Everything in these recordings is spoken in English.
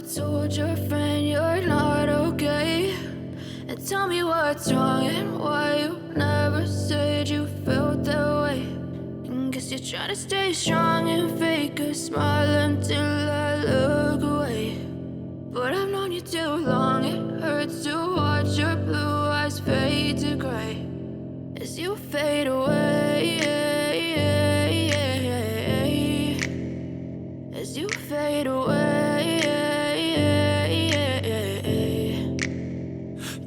told your friend you're not okay? And tell me what's wrong and why you never said you felt that way. And guess you're trying to stay strong and fake a smile until I look away. But I've known you too long, it hurts to watch your blue eyes fade to gray as you fade away, as you fade away.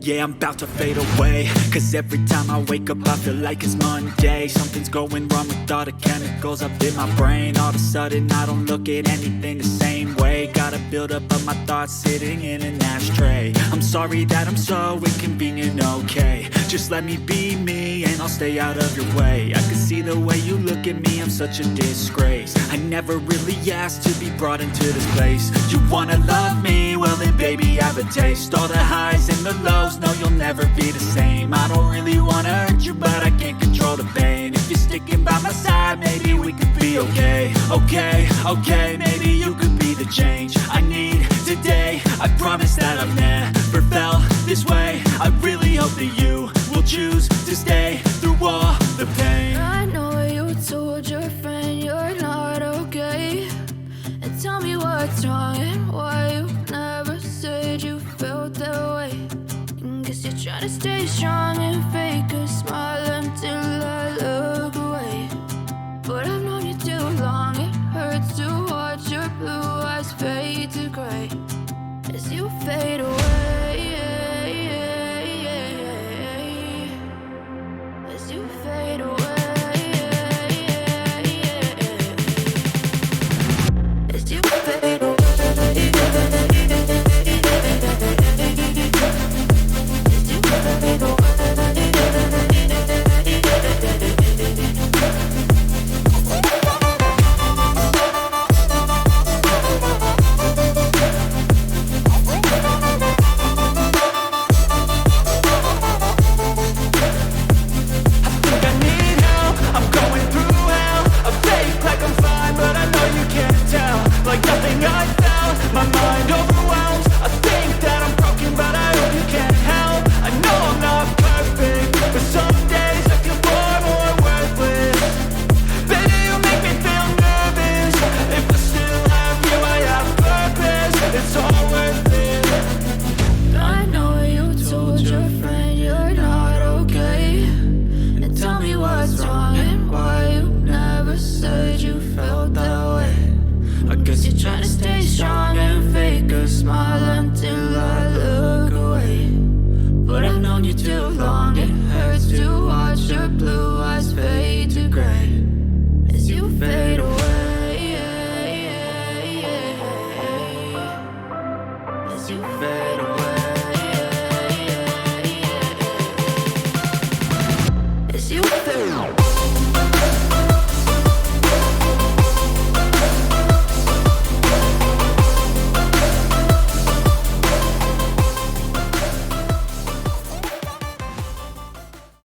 Yeah, I'm about to fade away, cause every time I wake up I feel like it's Monday. Something's going wrong with all the chemicals up in my brain. All of a sudden I don't look at anything the same way. Gotta build up of my thoughts sitting in an ashtray. I'm sorry that I'm so inconvenient, okay? Just let me be me and I'll stay out of your way. I can see the way you look at me, I'm such a disgrace. I never really asked to be brought into this place. You wanna love me? Well then baby, have a taste. All the highs and the lows, no, you'll never be the same. I don't really wanna hurt you, but I can't control the pain. If you're sticking by my side, maybe we could be okay. Okay, maybe you could be the change I need today. I promise that I've never felt this way. I really hope that you will choose to stay through all the pain. I know you told your friend you're not okay. And tell me what's wrong and why you never said you felt that way. And guess you're trying to stay strong and fake a smile until I look away. But I've known you too long, it hurts to watch your blue eyes fade to gray as you fade away.